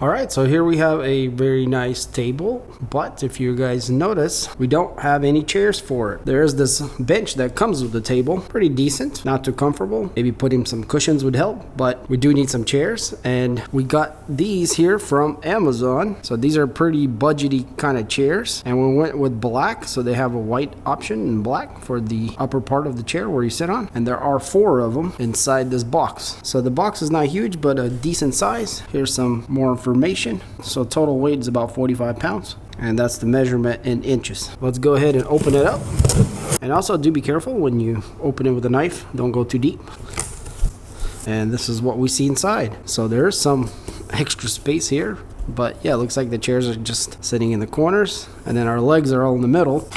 Alright, so here we have a very nice table, but if you guys notice, we don't have any chairs for it. There is this bench that comes with the table, pretty decent, not too comfortable. Maybe putting some cushions would help, but we do need some chairs, and we got these here from Amazon. So these are pretty budgety kind of chairs, and we went with black, so they have a white option in black for the upper part of the chair where you sit on, and there are 4 of them inside this box. So the box is not huge, but a decent size. Here's some more information. So total weight is about 45 pounds, and that's the measurement in inches. Let's go ahead and open it up, and also do be careful when you open it with a knife, don't go too deep. And this is what we see inside. So there's some extra space here, but yeah, it looks like the chairs are just sitting in the corners, and then our legs are all in the middle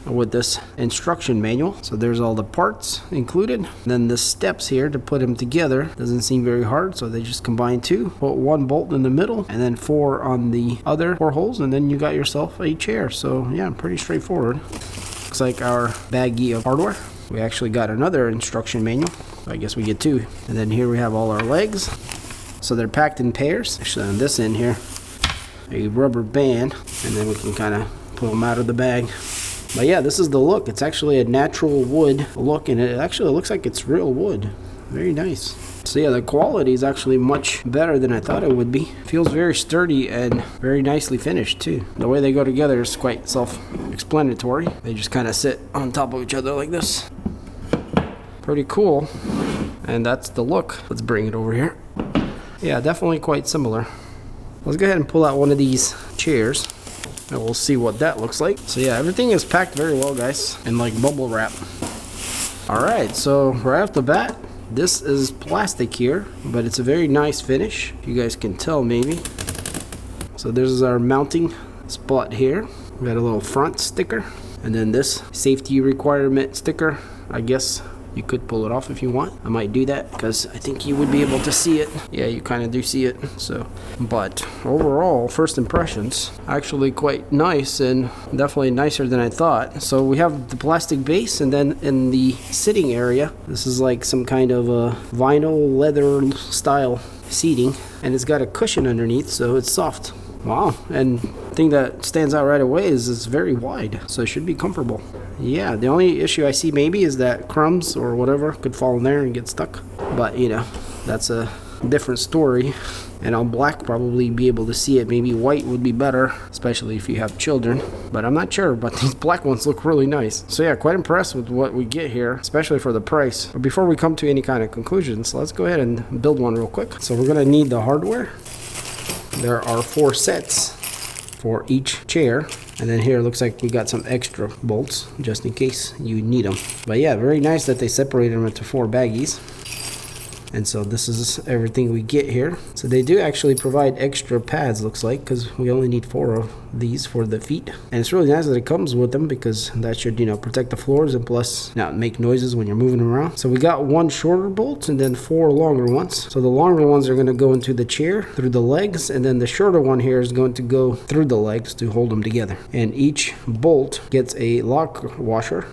with this instruction manual. So there's all the parts included. And then the steps here to put them together doesn't seem very hard, so they just combine 2, put 1 bolt in the middle and then 4 on the other 4 holes, and then you got yourself a chair. So yeah, pretty straightforward. Looks like our baggie of hardware. We actually got another instruction manual, so I guess we get 2. And then here we have all our legs, so they're packed in pairs. Actually on this end here, a rubber band, and then we can kind of pull them out of the bag. But yeah, this is the look. It's actually a natural wood look, and it actually looks like it's real wood. Very nice. So yeah, the quality is actually much better than I thought it would be. Feels very sturdy and very nicely finished too. The way they go together is quite self-explanatory. They just kind of sit on top of each other like this. Pretty cool. And that's the look. Let's bring it over here. Yeah, definitely quite similar. Let's go ahead and pull out one of these chairs, and we'll see what that looks like. So yeah, everything is packed very well, guys, in like bubble wrap. Alright, so right off the bat, this is plastic here, but it's a very nice finish. You guys can tell maybe. So there's our mounting spot here. We got a little front sticker, and then this safety requirement sticker. I guess you could pull it off if you want. I might do that because I think you would be able to see it. Yeah, you kind of do see it. So, but overall, first impressions, actually quite nice, and definitely nicer than I thought. So we have the plastic base, and then in the sitting area, this is like some kind of a vinyl leather style seating, and it's got a cushion underneath, so it's soft. Wow, and the thing that stands out right away is it's very wide, so it should be comfortable. Yeah, the only issue I see maybe is that crumbs or whatever could fall in there and get stuck. But, you know, that's a different story. And on black, probably be able to see it. Maybe white would be better, especially if you have children. But I'm not sure, but these black ones look really nice. So yeah, quite impressed with what we get here, especially for the price. But before we come to any kind of conclusions, let's go ahead and build one real quick. So we're gonna need the hardware. There are 4 sets for each chair, and then here it looks like we got some extra bolts just in case you need them. But yeah, very nice that they separated them into 4 baggies. And so this is everything we get here. So they do actually provide extra pads, looks like, because we only need 4 of these for the feet. And it's really nice that it comes with them, because that should, you know, protect the floors and plus not make noises when you're moving around. So we got 1 shorter bolt and then 4 longer ones. So the longer ones are going to go into the chair through the legs, and then the shorter one here is going to go through the legs to hold them together. And each bolt gets a lock washer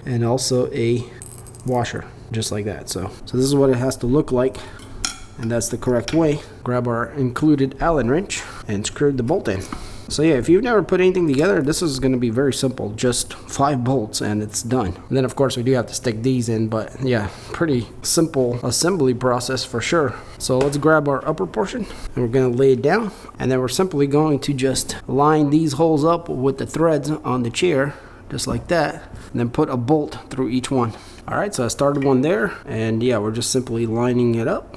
and also a washer, just like that. So this is what it has to look like, and that's the correct way. Grab our included Allen wrench and screw the bolt in. So yeah, if you've never put anything together, this is going to be very simple. Just 5 bolts and it's done. And then of course we do have to stick these in, but yeah, pretty simple assembly process for sure. So let's grab our upper portion and we're going to lay it down, and then we're simply going to just line these holes up with the threads on the chair, just like that, and then put a bolt through each one. Alright, so I started one there, and yeah, we're just simply lining it up,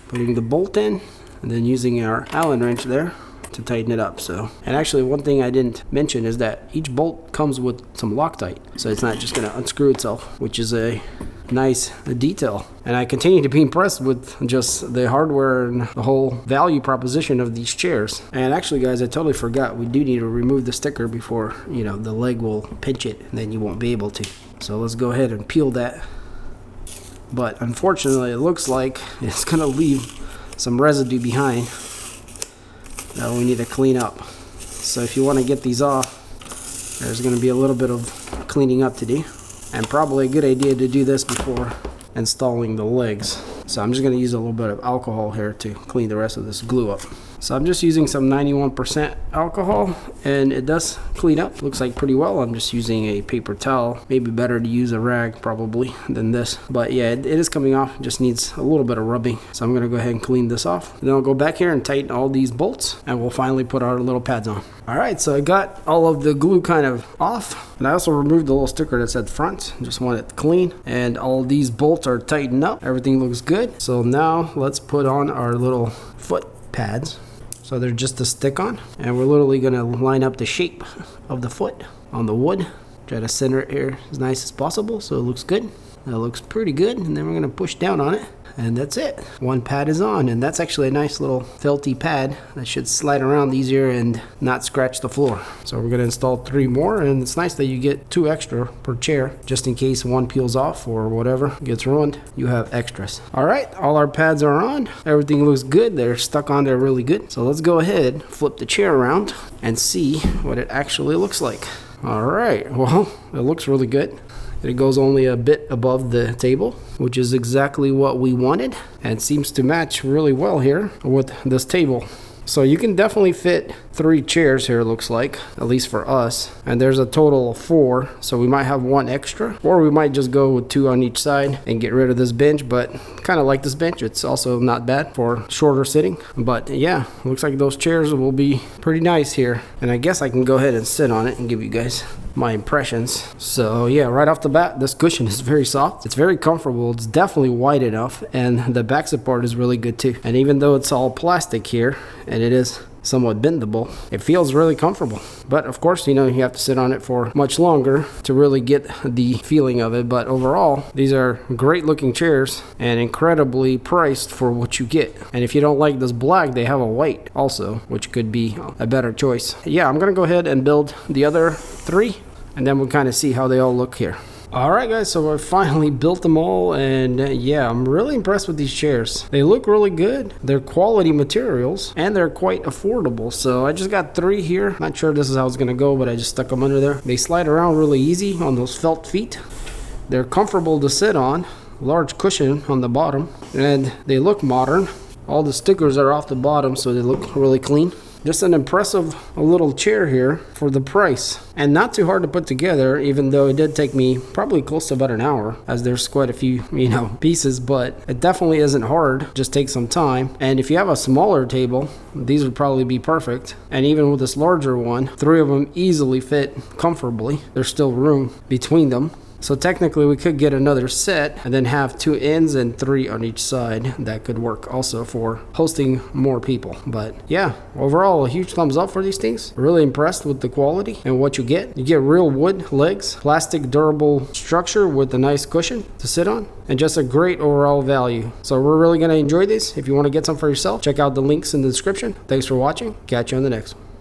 putting the bolt in, and then using our Allen wrench there to tighten it up. So, and actually one thing I didn't mention is that each bolt comes with some Loctite, so it's not just going to unscrew itself, which is a nice detail. And I continue to be impressed with just the hardware and the whole value proposition of these chairs. And actually guys, I totally forgot, we do need to remove the sticker before, you know, the leg will pinch it and then you won't be able to. So let's go ahead and peel that. But unfortunately it looks like it's gonna leave some residue behind that we need to clean up. So if you want to get these off, there's going to be a little bit of cleaning up to do, and probably a good idea to do this before installing the legs. So I'm just going to use a little bit of alcohol here to clean the rest of this glue up. So I'm just using some 91% alcohol, and it does clean up. Looks like pretty well. I'm just using a paper towel. Maybe better to use a rag probably than this. But yeah, it is coming off. It just needs a little bit of rubbing. So I'm gonna go ahead and clean this off. And then I'll go back here and tighten all these bolts, and we'll finally put our little pads on. All right, so I got all of the glue kind of off, and I also removed the little sticker that said front. Just want it clean, and all these bolts are tightened up. Everything looks good. So now let's put on our little foot pads. So they're just to stick on, and we're literally gonna line up the shape of the foot on the wood. Try to center it here as nice as possible so it looks good. That looks pretty good, and then we're gonna push down on it. And that's it. One pad is on, and that's actually a nice little felty pad that should slide around easier and not scratch the floor. So we're gonna install 3 more, and it's nice that you get 2 extra per chair, just in case one peels off or whatever gets ruined, you have extras. All right, all our pads are on. Everything looks good. They're stuck on there really good. So let's go ahead, flip the chair around and see what it actually looks like. All right, well, it looks really good. It goes only a bit above the table, which is exactly what we wanted, and seems to match really well here with this table. So you can definitely fit 3 chairs here, it looks like, at least for us. And there's a total of 4, so we might have 1 extra, or we might just go with 2 on each side and get rid of this bench. But kind of like this bench, it's also not bad for shorter sitting. But yeah, looks like those chairs will be pretty nice here. And I guess I can go ahead and sit on it and give you guys my impressions. So yeah, right off the bat, this cushion is very soft. It's very comfortable. It's definitely wide enough, and the back support is really good too. And even though it's all plastic here, and it is somewhat bendable, it feels really comfortable. But of course, you know, you have to sit on it for much longer to really get the feeling of it. But overall, these are great looking chairs and incredibly priced for what you get. And if you don't like this black, they have a white also, which could be a better choice. Yeah, I'm gonna go ahead and build the other 3, and then we'll kind of see how they all look here. Alright guys, so I finally built them all, and yeah, I'm really impressed with these chairs. They look really good, they're quality materials, and they're quite affordable. So I just got 3 here. Not sure this is how it's gonna go, but I just stuck them under there. They slide around really easy on those felt feet. They're comfortable to sit on, large cushion on the bottom, and they look modern. All the stickers are off the bottom, so they look really clean. Just an impressive little chair here for the price, and not too hard to put together, even though it did take me probably close to about an hour, as there's quite a few, you know, pieces. But it definitely isn't hard, just takes some time. And if you have a smaller table, these would probably be perfect. And even with this larger one, 3 of them easily fit comfortably. There's still room between them. So technically we could get another set and then have 2 ends and 3 on each side. That could work also for hosting more people. But yeah, overall a huge thumbs up for these things. Really impressed with the quality and what you get. You get real wood legs, plastic durable structure with a nice cushion to sit on, and just a great overall value. So we're really gonna enjoy these. If you want to get some for yourself, check out the links in the description. Thanks for watching. Catch you on the next one.